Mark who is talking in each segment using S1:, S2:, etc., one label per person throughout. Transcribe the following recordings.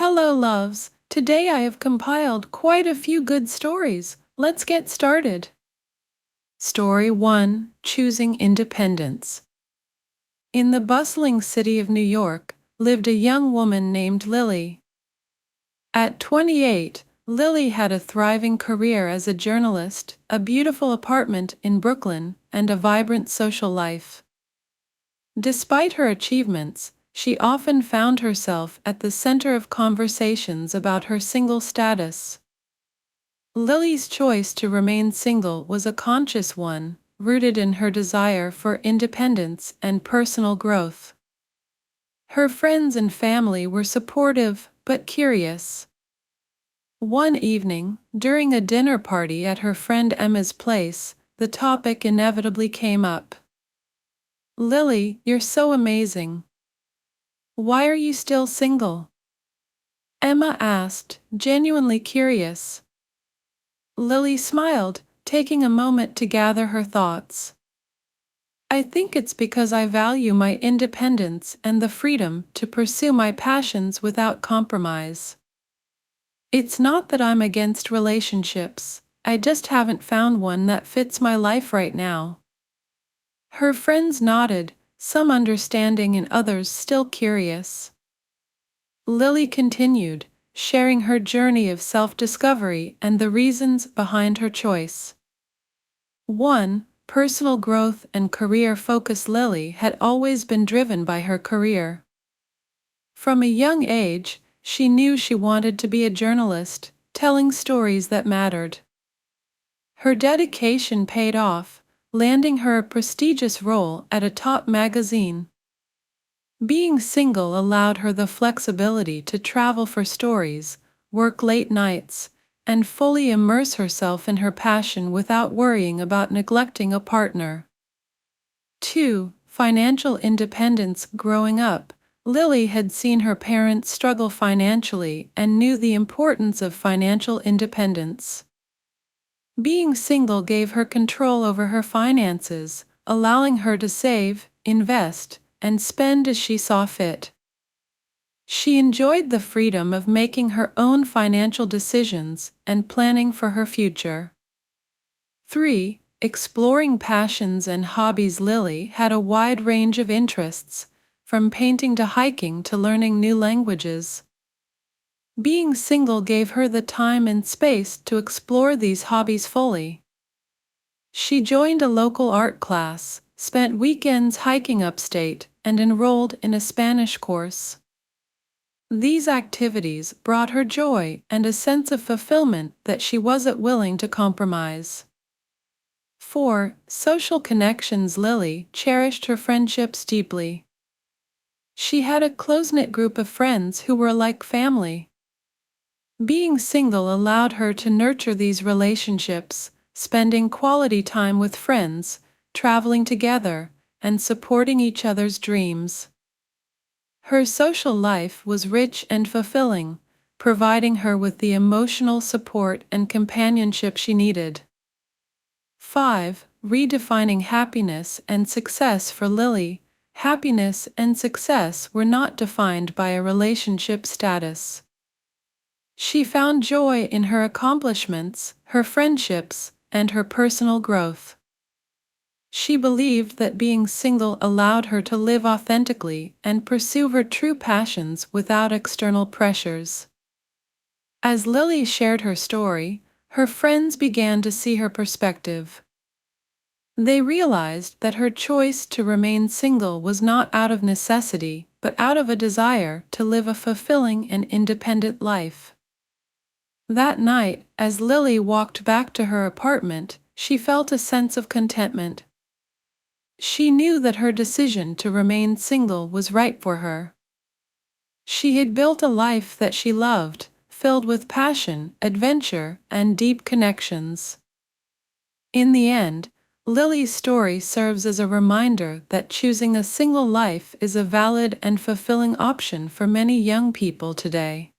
S1: Hello, loves. Today I have compiled quite a few good stories. Let's get started. Story 1: Choosing Independence. In the bustling city of New York lived a young woman named Lily. At 28, Lily had a thriving career as a journalist, a beautiful apartment in Brooklyn, and a vibrant social life. Despite her achievements, she often found herself at the center of conversations about her single status. Lily's choice to remain single was a conscious one, rooted in her desire for independence and personal growth. Her friends and family were supportive, but curious. One evening, during a dinner party at her friend Emma's place, the topic inevitably came up. "Lily, you're so amazing. Why are you still single?" Emma asked, genuinely curious. Lily smiled, taking a moment to gather her thoughts. "I think it's because I value my independence and the freedom to pursue my passions without compromise. It's not that I'm against relationships, I just haven't found one that fits my life right now." Her friends nodded, some understanding and others still curious. Lily continued, sharing her journey of self-discovery and the reasons behind her choice. 1. Personal growth and career focus. Lily had always been driven by her career. From a young age, she knew she wanted to be a journalist, telling stories that mattered. Her dedication paid off, landing her a prestigious role at a top magazine. Being single allowed her the flexibility to travel for stories, work late nights, and fully immerse herself in her passion without worrying about neglecting a partner. 2. Financial independence. Growing up, Lily had seen her parents struggle financially and knew the importance of financial independence. Being single gave her control over her finances, allowing her to save, invest, and spend as she saw fit. She enjoyed the freedom of making her own financial decisions and planning for her future. 3. Exploring passions and hobbies. Lily had a wide range of interests, from painting to hiking to learning new languages. Being single gave her the time and space to explore these hobbies fully. She joined a local art class, spent weekends hiking upstate, and enrolled in a Spanish course. These activities brought her joy and a sense of fulfillment that she wasn't willing to compromise. 4. Social connections. Lily cherished her friendships deeply. She had a close-knit group of friends who were like family. Being single allowed her to nurture these relationships, spending quality time with friends, traveling together, and supporting each other's dreams. Her social life was rich and fulfilling, providing her with the emotional support and companionship she needed. 5. Redefining happiness and success. For Lily, happiness and success were not defined by a relationship status. She found joy in her accomplishments, her friendships, and her personal growth. She believed that being single allowed her to live authentically and pursue her true passions without external pressures. As Lily shared her story, her friends began to see her perspective. They realized that her choice to remain single was not out of necessity, but out of a desire to live a fulfilling and independent life. That night, as Lily walked back to her apartment, she felt a sense of contentment. She knew that her decision to remain single was right for her. She had built a life that she loved, filled with passion, adventure, and deep connections. In the end, Lily's story serves as a reminder that choosing a single life is a valid and fulfilling option for many young people today.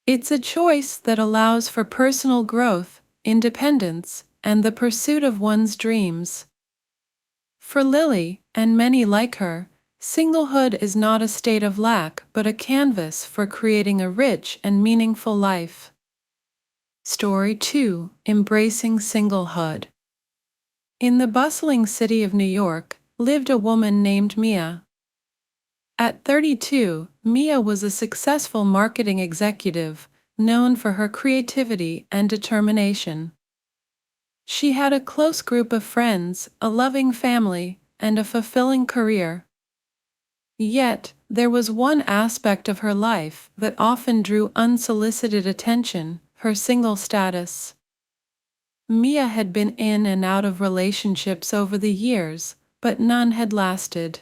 S1: It's a choice that allows for personal growth, independence, and the pursuit of one's dreams. For Lily, and many like her, Singlehood is not a state of lack but a canvas for creating a rich and meaningful life. Story 2: Embracing Singlehood. In the bustling city of New York lived a woman named Mia. At 32, Mia was a successful marketing executive, known for her creativity and determination. She had a close group of friends, a loving family, and a fulfilling career. Yet, there was one aspect of her life that often drew unsolicited attention: her single status. Mia had been in and out of relationships over the years, but none had lasted.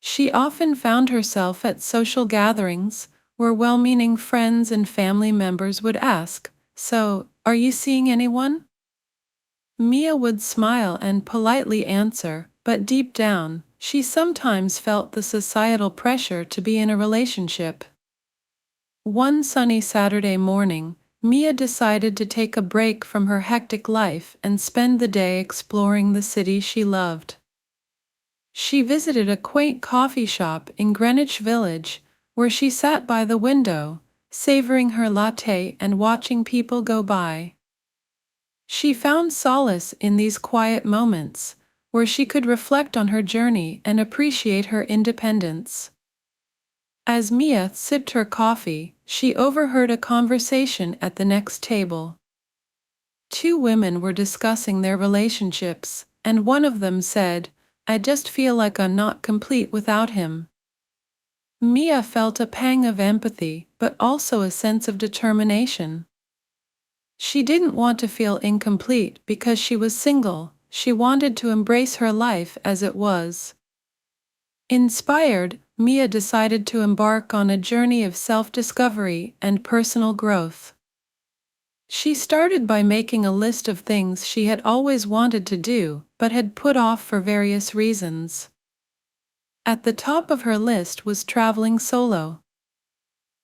S1: She often found herself at social gatherings, where well-meaning friends and family members would ask, "So, are you seeing anyone?" Mia would smile and politely answer, but deep down, she sometimes felt the societal pressure to be in a relationship. One sunny Saturday morning, Mia decided to take a break from her hectic life and spend the day exploring the city she loved. She visited a quaint coffee shop in Greenwich Village, where she sat by the window, savoring her latte and watching people go by. She found solace in these quiet moments, where she could reflect on her journey and appreciate her independence. As Mia sipped her coffee, she overheard a conversation at the next table. Two women were discussing their relationships, and one of them said, "I just feel like I'm not complete without him." Mia felt a pang of empathy, but also a sense of determination. She didn't want to feel incomplete because she was single. She wanted to embrace her life as it was. Inspired, Mia decided to embark on a journey of self-discovery and personal growth. She started by making a list of things she had always wanted to do, but had put off for various reasons. At the top of her list was traveling solo.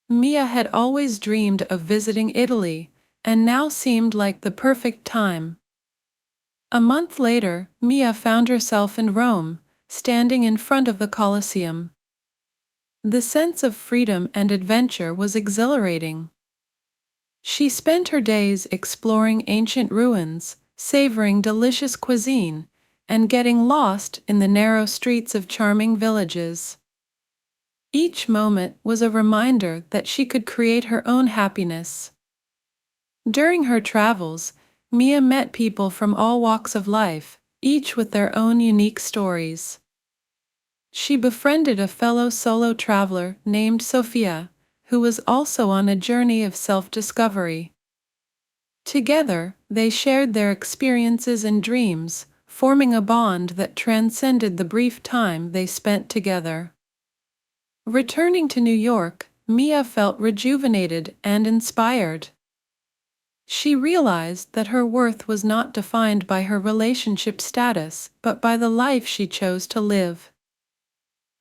S1: Mia had always dreamed of visiting Italy, and now seemed like the perfect time. A month later, Mia found herself in Rome, standing in front of the Colosseum. The sense of freedom and adventure was exhilarating. She spent her days exploring ancient ruins, savoring delicious cuisine, and getting lost in the narrow streets of charming villages. Each moment was a reminder that she could create her own happiness. During her travels, Mia met people from all walks of life, each with their own unique stories. She befriended a fellow solo traveler named Sophia, who was also on a journey of self-discovery. Together, they shared their experiences and dreams, forming a bond that transcended the brief time they spent together. Returning to New York, Mia felt rejuvenated and inspired. She realized that her worth was not defined by her relationship status, but by the life she chose to live.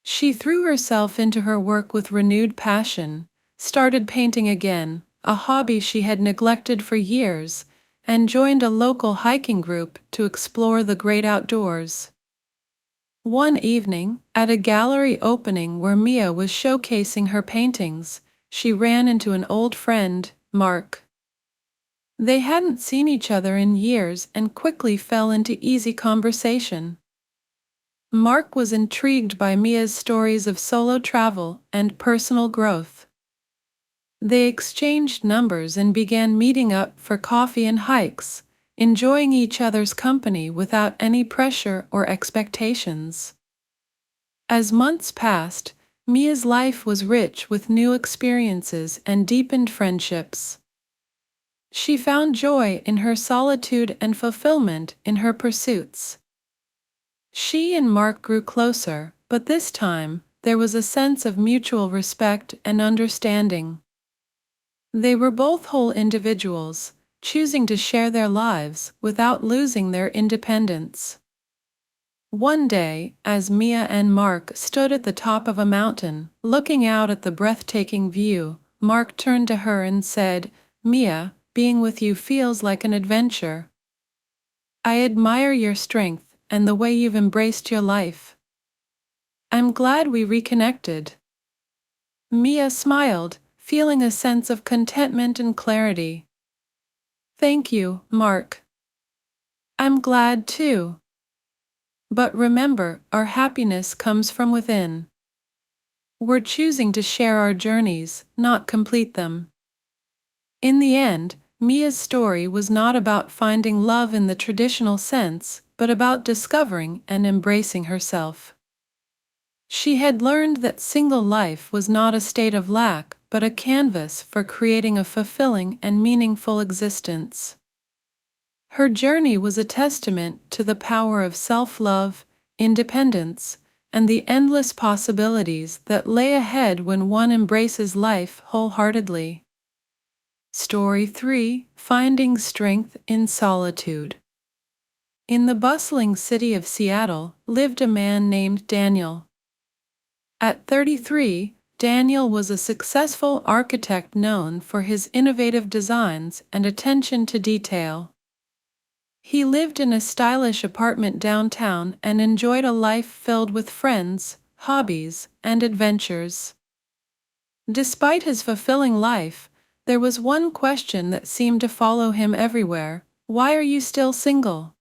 S1: She threw herself into her work with renewed passion, started painting again, a hobby she had neglected for years, and joined a local hiking group to explore the great outdoors. One evening, at a gallery opening where Mia was showcasing her paintings, she ran into an old friend, Mark. They hadn't seen each other in years and quickly fell into easy conversation. Mark was intrigued by Mia's stories of solo travel and personal growth. They exchanged numbers and began meeting up for coffee and hikes, enjoying each other's company without any pressure or expectations. As months passed, Mia's life was rich with new experiences and deepened friendships. She found joy in her solitude and fulfillment in her pursuits. She and Mark grew closer, but this time, there was a sense of mutual respect and understanding. They were both whole individuals, choosing to share their lives without losing their independence. One day, as Mia and Mark stood at the top of a mountain, looking out at the breathtaking view, Mark turned to her and said, "Mia, being with you feels like an adventure. I admire your strength and the way you've embraced your life." I'm glad we reconnected. Mia smiled, feeling a sense of contentment and clarity. Thank you, Mark. I'm glad too. But remember, our happiness comes from within. We're choosing to share our journeys, not complete them. In the end, Mia's story was not about finding love in the traditional sense, but about discovering and embracing herself. She had learned that single life was not a state of lack, but a canvas for creating a fulfilling and meaningful existence. Her journey was a testament to the power of self-love, independence, and the endless possibilities that lay ahead when one embraces life wholeheartedly. Story 3: Finding Strength in Solitude. In the bustling city of Seattle lived a man named Daniel. At 33, Daniel was a successful architect known for his innovative designs and attention to detail. He lived in a stylish apartment downtown and enjoyed a life filled with friends, hobbies, and adventures. Despite his fulfilling life, there was one question that seemed to follow him everywhere: why are you still single?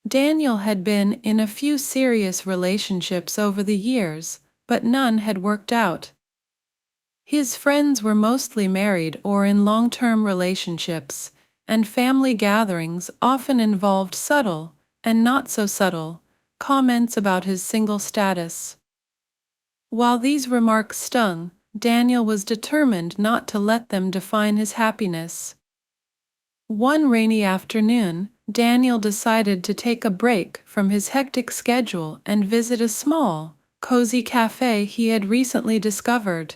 S1: Daniel had been in a few serious relationships over the years, but none had worked out. His friends were mostly married or in long-term relationships, and family gatherings often involved subtle, and not so subtle, comments about his single status. While these remarks stung, Daniel was determined not to let them define his happiness. One rainy afternoon, Daniel decided to take a break from his hectic schedule and visit a small, cozy cafe he had recently discovered.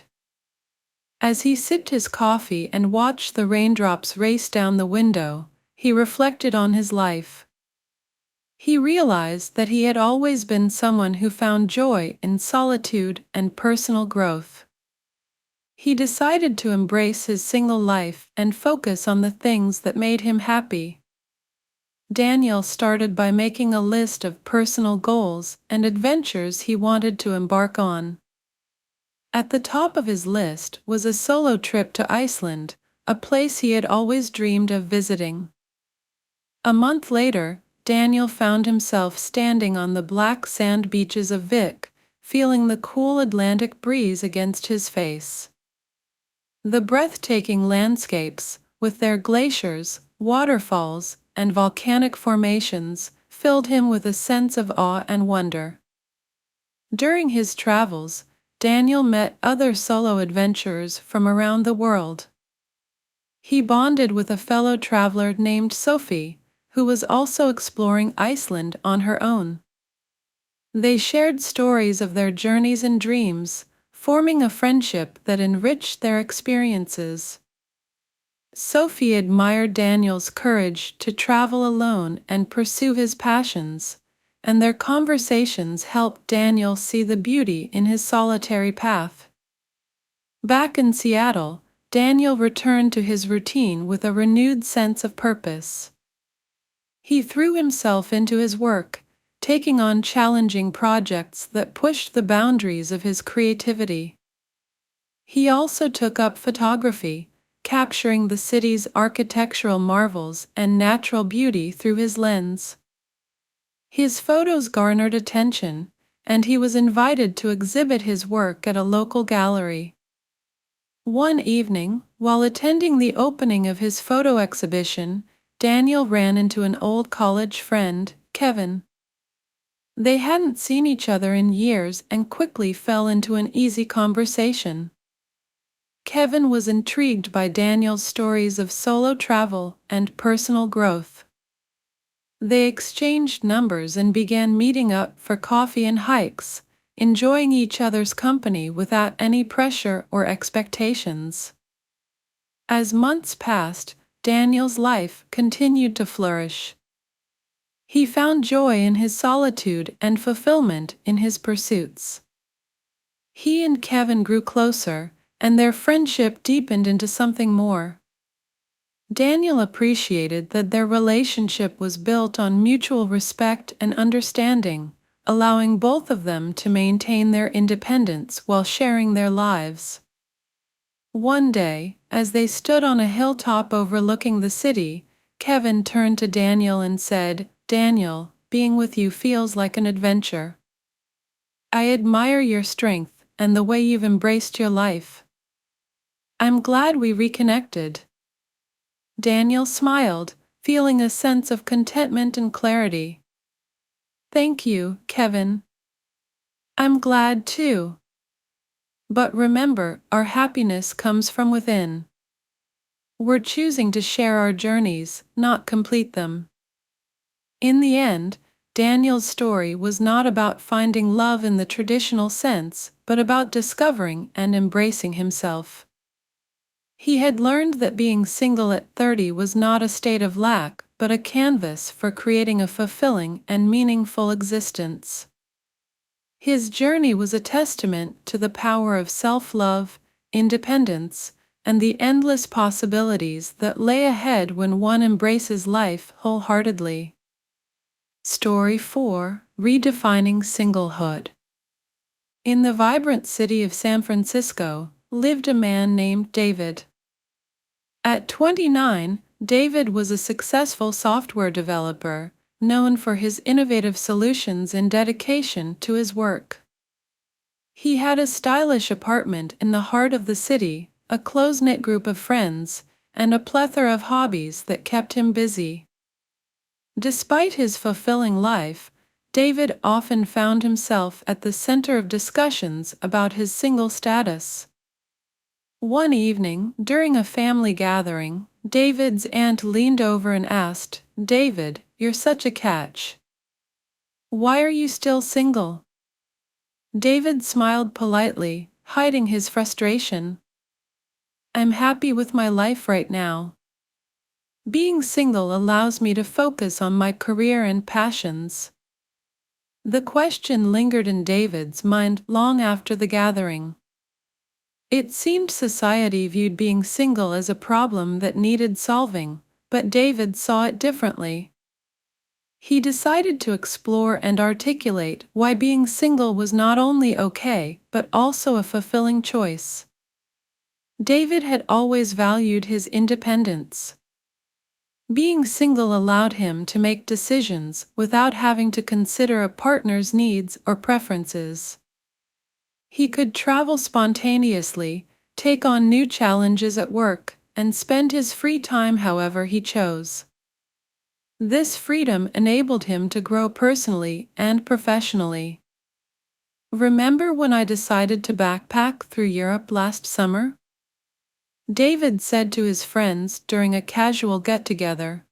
S1: As he sipped his coffee and watched the raindrops race down the window, he reflected on his life. He realized that he had always been someone who found joy in solitude and personal growth. He decided to embrace his single life and focus on the things that made him happy. Daniel started by making a list of personal goals and adventures he wanted to embark on. At the top of his list was a solo trip to Iceland, a place he had always dreamed of visiting. A month later, Daniel found himself standing on the black sand beaches of Vik, feeling the cool Atlantic breeze against his face. The breathtaking landscapes, with their glaciers, waterfalls, and volcanic formations, filled him with a sense of awe and wonder. During his travels, Daniel met other solo adventurers from around the world. He bonded with a fellow traveler named Sophie, who was also exploring Iceland on her own. They shared stories of their journeys and dreams, forming a friendship that enriched their experiences. Sophie admired Daniel's courage to travel alone and pursue his passions, and their conversations helped Daniel see the beauty in his solitary path. Back in Seattle, Daniel returned to his routine with a renewed sense of purpose. He threw himself into his work, taking on challenging projects that pushed the boundaries of his creativity. He also took up photography, capturing the city's architectural marvels and natural beauty through his lens. His photos garnered attention, and he was invited to exhibit his work at a local gallery. One evening, while attending the opening of his photo exhibition, Daniel ran into an old college friend, Kevin. They hadn't seen each other in years and quickly fell into an easy conversation. Kevin was intrigued by Daniel's stories of solo travel and personal growth. They exchanged numbers and began meeting up for coffee and hikes, enjoying each other's company without any pressure or expectations. As months passed, Daniel's life continued to flourish. He found joy in his solitude and fulfillment in his pursuits. He and Kevin grew closer, and their friendship deepened into something more. Daniel appreciated that their relationship was built on mutual respect and understanding, allowing both of them to maintain their independence while sharing their lives. One day, as they stood on a hilltop overlooking the city, Kevin turned to Daniel and said, "Daniel, being with you feels like an adventure. I admire your strength and the way you've embraced your life. I'm glad we reconnected." Daniel smiled, feeling a sense of contentment and clarity. "Thank you, Kevin. I'm glad too. But remember, our happiness comes from within. We're choosing to share our journeys, not complete them." In the end, Daniel's story was not about finding love in the traditional sense, but about discovering and embracing himself. He had learned that being single at 30 was not a state of lack, but a canvas for creating a fulfilling and meaningful existence. His journey was a testament to the power of self-love, independence, and the endless possibilities that lay ahead when one embraces life wholeheartedly. Story 4: Redefining Singlehood. In the vibrant city of San Francisco lived a man named David. At 29, David was a successful software developer, known for his innovative solutions and dedication to his work. He had a stylish apartment in the heart of the city, a close-knit group of friends, and a plethora of hobbies that kept him busy. Despite his fulfilling life, David often found himself at the center of discussions about his single status. One evening, during a family gathering, David's aunt leaned over and asked, "David, you're such a catch. Why are you still single?" David smiled politely, hiding his frustration. "I'm happy with my life right now. Being single allows me to focus on my career and passions." The question lingered in David's mind long after the gathering. It seemed society viewed being single as a problem that needed solving, but David saw it differently. He decided to explore and articulate why being single was not only okay, but also a fulfilling choice. David had always valued his independence. Being single allowed him to make decisions without having to consider a partner's needs or preferences. He could travel spontaneously, take on new challenges at work, and spend his free time however he chose. This freedom enabled him to grow personally and professionally. "Remember when I decided to backpack through Europe last summer?" David said to his friends during a casual get-together.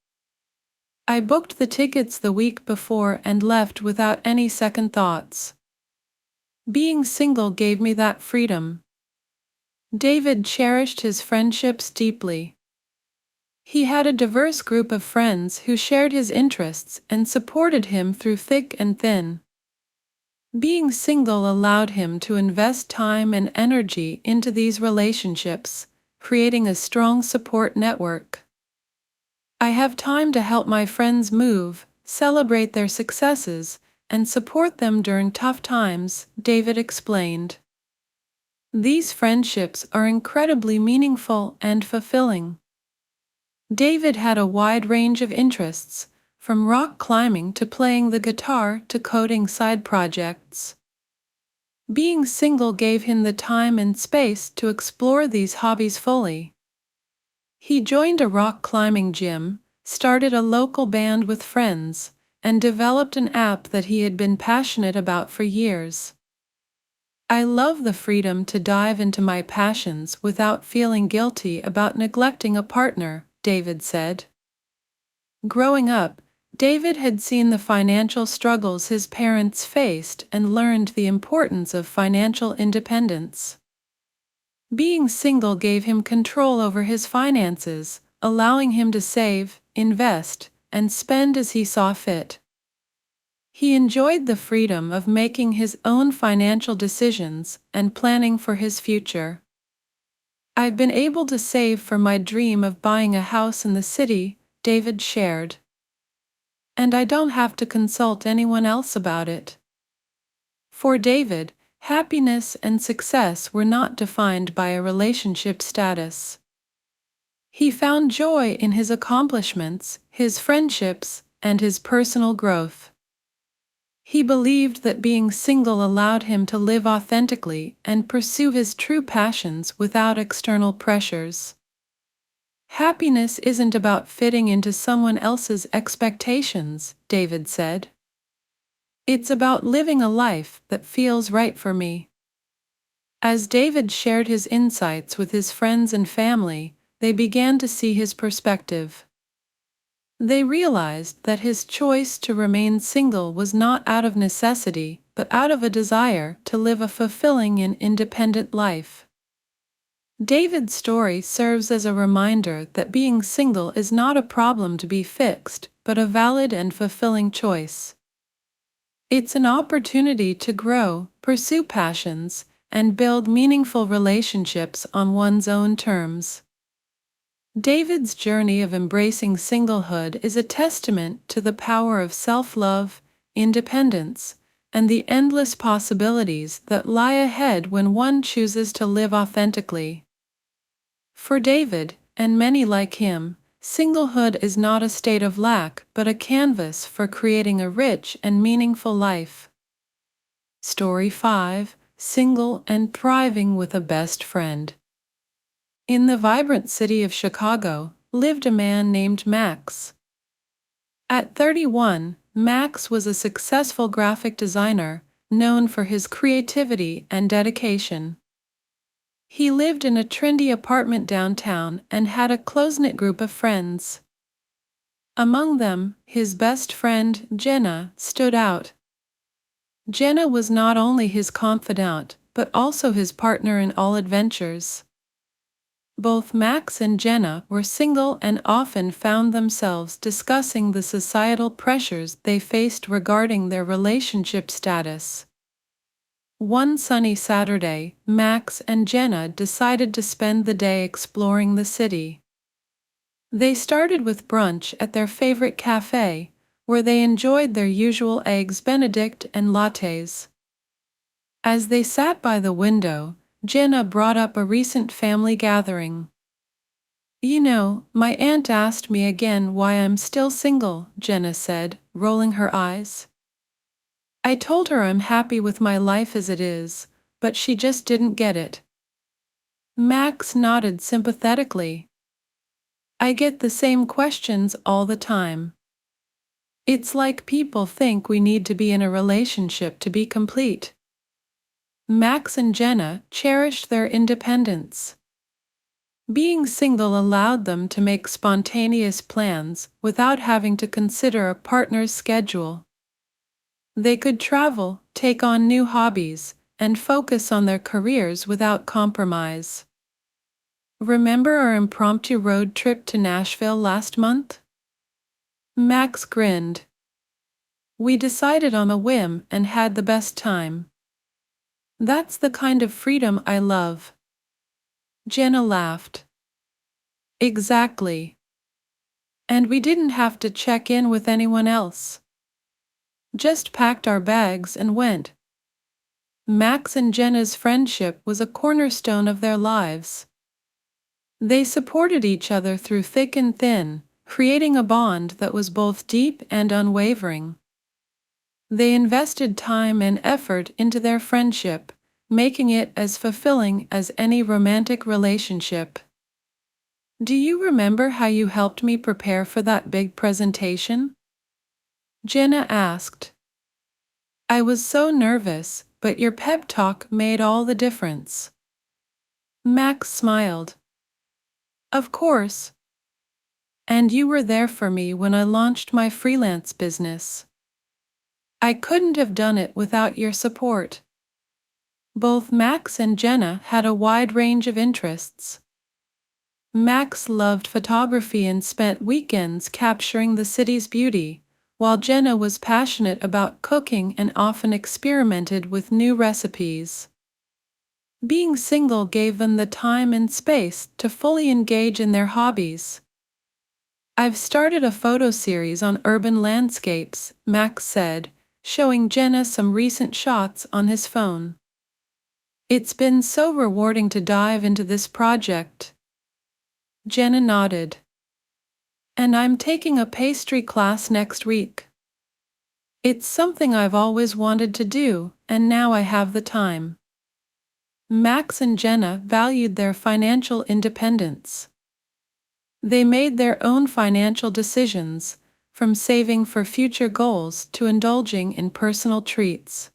S1: "I booked the tickets the week before and left without any second thoughts. Being single gave me that freedom." David cherished his friendships deeply. He had a diverse group of friends who shared his interests and supported him through thick and thin. Being single allowed him to invest time and energy into these relationships, creating a strong support network. "I have time to help my friends move, celebrate their successes, and support them during tough times," David explained. These friendships are incredibly meaningful and fulfilling. David had a wide range of interests, from rock climbing to playing the guitar to coding side projects. Being single gave him the time and space to explore these hobbies fully. He joined a rock climbing gym, started a local band with friends, and developed an app that he had been passionate about for years. "I love the freedom to dive into my passions without feeling guilty about neglecting a partner," David said. Growing up, David had seen the financial struggles his parents faced and learned the importance of financial independence. Being single gave him control over his finances, allowing him to save, invest, and spend as he saw fit. He enjoyed the freedom of making his own financial decisions and planning for his future. "I've been able to save for my dream of buying a house in the city," David shared. "And I don't have to consult anyone else about it. For David, happiness and success were not defined by a relationship status. He found joy in his accomplishments, his friendships, and his personal growth. He believed that being single allowed him to live authentically and pursue his true passions without external pressures. Happiness isn't about fitting into someone else's expectations, David said. It's about living a life that feels right for me. As David shared his insights with his friends and family, they began to see his perspective. They realized that his choice to remain single was not out of necessity, but out of a desire to live a fulfilling and independent life. David's story serves as a reminder that being single is not a problem to be fixed, but a valid and fulfilling choice. It's an opportunity to grow, pursue passions, and build meaningful relationships on one's own terms. David's journey of embracing singlehood is a testament to the power of self-love, independence, and the endless possibilities that lie ahead when one chooses to live authentically. For David, and many like him, singlehood is not a state of lack but a canvas for creating a rich and meaningful life. Story 5: Single and Thriving with a Best Friend. In the vibrant city of Chicago lived a man named Max. At 31, Max was a successful graphic designer, known for his creativity and dedication. He lived in a trendy apartment downtown and had a close-knit group of friends. Among them, his best friend, Jenna, stood out. Jenna was not only his confidant, but also his partner in all adventures. Both Max and Jenna were single and often found themselves discussing the societal pressures they faced regarding their relationship status. One sunny Saturday, Max and Jenna decided to spend the day exploring the city. They started with brunch at their favorite cafe, where they enjoyed their usual eggs Benedict and lattes. As they sat by the window, Jenna brought up a recent family gathering. "You know, my aunt asked me again why I'm still single," Jenna said, rolling her eyes. "I told her I'm happy with my life as it is, but she just didn't get it." Max nodded sympathetically. "I get the same questions all the time. It's like people think we need to be in a relationship to be complete." Max and Jenna cherished their independence. Being single allowed them to make spontaneous plans without having to consider a partner's schedule. They could travel, take on new hobbies, and focus on their careers without compromise. "Remember our impromptu road trip to Nashville last month?" Max grinned. "We decided on a whim and had the best time." "That's the kind of freedom I love." Jenna laughed. "Exactly. And we didn't have to check in with anyone else. Just packed our bags and went." Max and Jenna's friendship was a cornerstone of their lives. They supported each other through thick and thin, creating a bond that was both deep and unwavering. They invested time and effort into their friendship, making it as fulfilling as any romantic relationship. "Do you remember how you helped me prepare for that big presentation?" Jenna asked. "I was so nervous, but your pep talk made all the difference." Max smiled. "Of course. And you were there for me when I launched my freelance business. I couldn't have done it without your support." Both Max and Jenna had a wide range of interests. Max loved photography and spent weekends capturing the city's beauty, while Jenna was passionate about cooking and often experimented with new recipes. Being single gave them the time and space to fully engage in their hobbies. "I've started a photo series on urban landscapes," Max said, showing Jenna some recent shots on his phone. "It's been so rewarding to dive into this project." Jenna nodded. "And I'm taking a pastry class next week. It's something I've always wanted to do, and now I have the time." Max and Jenna valued their financial independence. They made their own financial decisions, from saving for future goals to indulging in personal treats.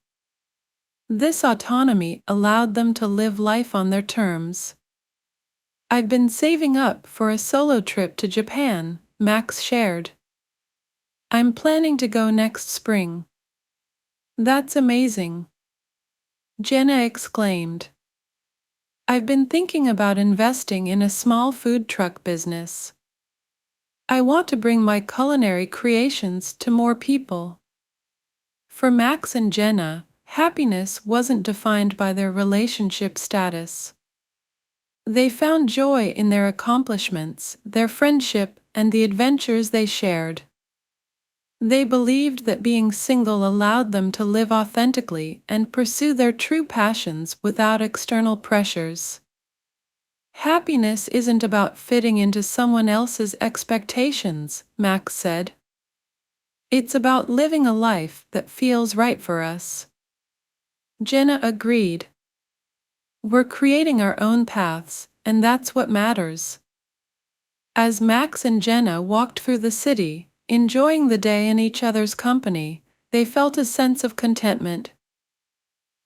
S1: This autonomy allowed them to live life on their terms. "I've been saving up for a solo trip to Japan," Max shared. "I'm planning to go next spring." "That's amazing," Jenna exclaimed. "I've been thinking about investing in a small food truck business. I want to bring my culinary creations to more people." For Max and Jenna, happiness wasn't defined by their relationship status. They found joy in their accomplishments, their friendship, and the adventures they shared. They believed that being single allowed them to live authentically and pursue their true passions without external pressures. "Happiness isn't about fitting into someone else's expectations," Max said. "It's about living a life that feels right for us." Jenna agreed. "We're creating our own paths, and that's what matters." As Max and Jenna walked through the city, enjoying the day in each other's company, they felt a sense of contentment.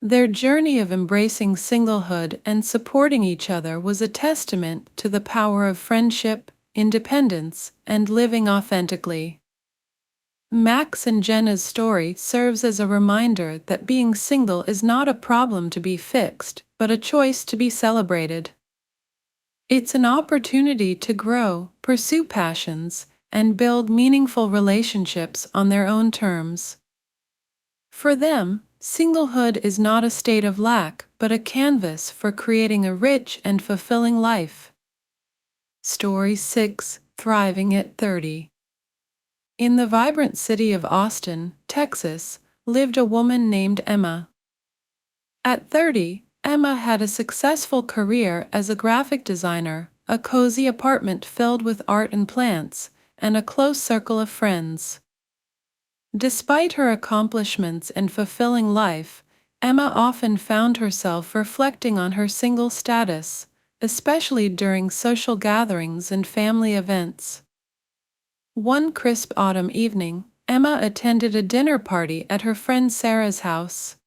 S1: Their journey of embracing singlehood and supporting each other was a testament to the power of friendship, independence, and living authentically. Max and Jenna's story serves as a reminder that being single is not a problem to be fixed, but a choice to be celebrated. It's an opportunity to grow, pursue passions, and build meaningful relationships on their own terms. For them, singlehood is not a state of lack, but a canvas for creating a rich and fulfilling life. Story 6: Thriving at 30. In the vibrant city of Austin, Texas, lived a woman named Emma. At 30, Emma had a successful career as a graphic designer, a cozy apartment filled with art and plants, and a close circle of friends. Despite her accomplishments and fulfilling life, Emma often found herself reflecting on her single status, especially during social gatherings and family events. One crisp autumn evening, Emma attended a dinner party at her friend Sarah's house.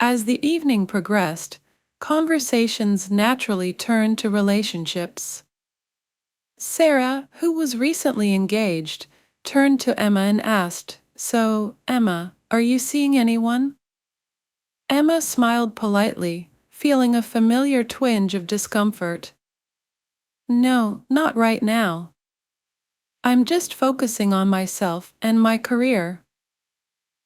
S1: As the evening progressed, conversations naturally turned to relationships. Sarah, who was recently engaged, turned to Emma and asked, "So, Emma, are you seeing anyone?" Emma smiled politely, feeling a familiar twinge of discomfort. "No, not right now. I'm just focusing on myself and my career."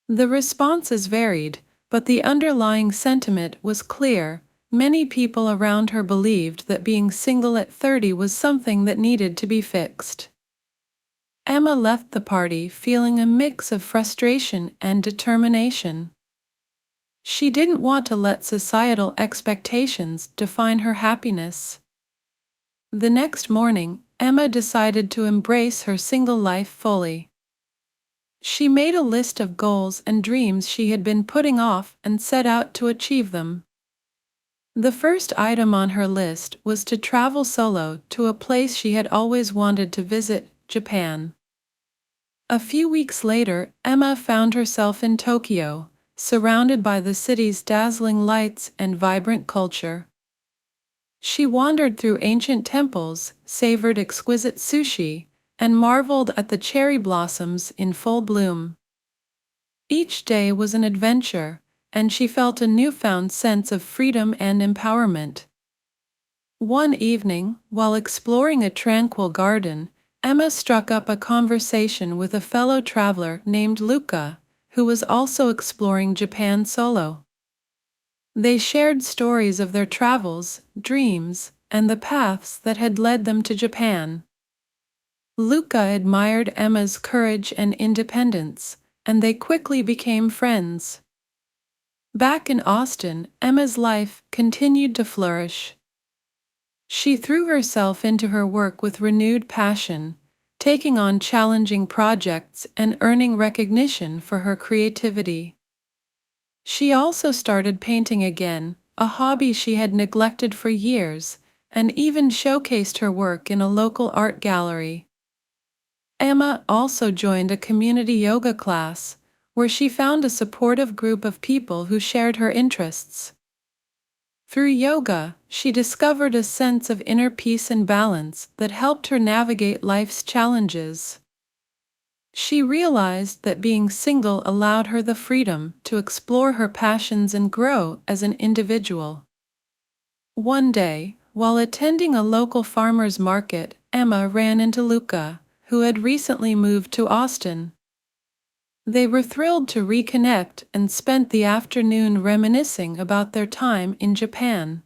S1: The responses varied, but the underlying sentiment was clear. Many people around her believed that being single at 30 was something that needed to be fixed. Emma left the party feeling a mix of frustration and determination. She didn't want to let societal expectations define her happiness. The next morning, Emma decided to embrace her single life fully. She made a list of goals and dreams she had been putting off and set out to achieve them. The first item on her list was to travel solo to a place she had always wanted to visit, Japan. A few weeks later, Emma found herself in Tokyo, surrounded by the city's dazzling lights and vibrant culture. She wandered through ancient temples, savored exquisite sushi, and marveled at the cherry blossoms in full bloom. Each day was an adventure, and she felt a newfound sense of freedom and empowerment. One evening, while exploring a tranquil garden, Emma struck up a conversation with a fellow traveler named Luca, who was also exploring Japan solo. They shared stories of their travels, dreams, and the paths that had led them to Japan. Luca admired Emma's courage and independence, and they quickly became friends. Back in Austin, Emma's life continued to flourish. She threw herself into her work with renewed passion, taking on challenging projects and earning recognition for her creativity. She also started painting again, a hobby she had neglected for years, and even showcased her work in a local art gallery. Emma also joined a community yoga class, where she found a supportive group of people who shared her interests. Through yoga, she discovered a sense of inner peace and balance that helped her navigate life's challenges. She realized that being single allowed her the freedom to explore her passions and grow as an individual. One day, while attending a local farmer's market, Emma ran into Luca, who had recently moved to Austin. They were thrilled to reconnect and spent the afternoon reminiscing about their time in Japan.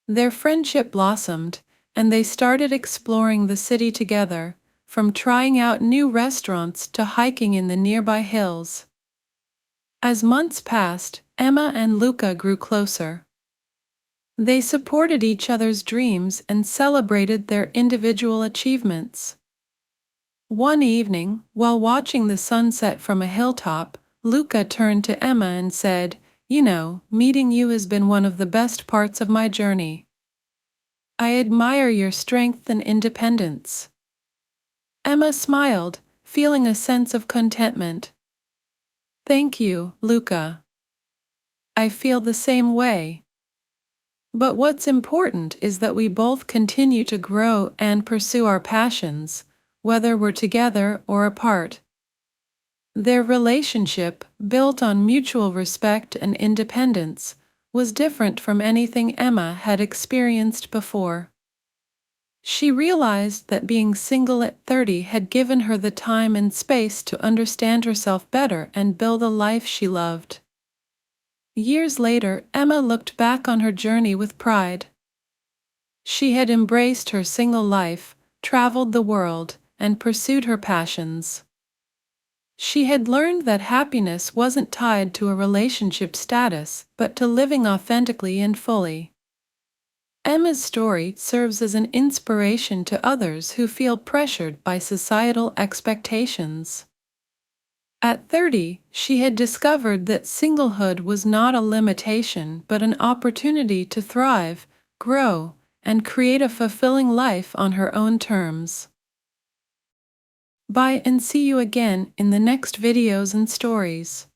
S1: Their friendship blossomed, and they started exploring the city together, from trying out new restaurants to hiking in the nearby hills. As months passed, Emma and Luca grew closer. They supported each other's dreams and celebrated their individual achievements. One evening, while watching the sunset from a hilltop, Luca turned to Emma and said, "You know, meeting you has been one of the best parts of my journey. I admire your strength and independence." Emma smiled, feeling a sense of contentment. "Thank you, Luca. I feel the same way. But what's important is that we both continue to grow and pursue our passions, whether we're together or apart." Their relationship, built on mutual respect and independence, was different from anything Emma had experienced before. She realized that being single at 30 had given her the time and space to understand herself better and build a life she loved. Years later, Emma looked back on her journey with pride. She had embraced her single life, traveled the world, and pursued her passions. She had learned that happiness wasn't tied to a relationship status, but to living authentically and fully. Emma's story serves as an inspiration to others who feel pressured by societal expectations. At 30, she had discovered that singlehood was not a limitation but an opportunity to thrive, grow, and create a fulfilling life on her own terms. Bye and see you again in the next videos and stories.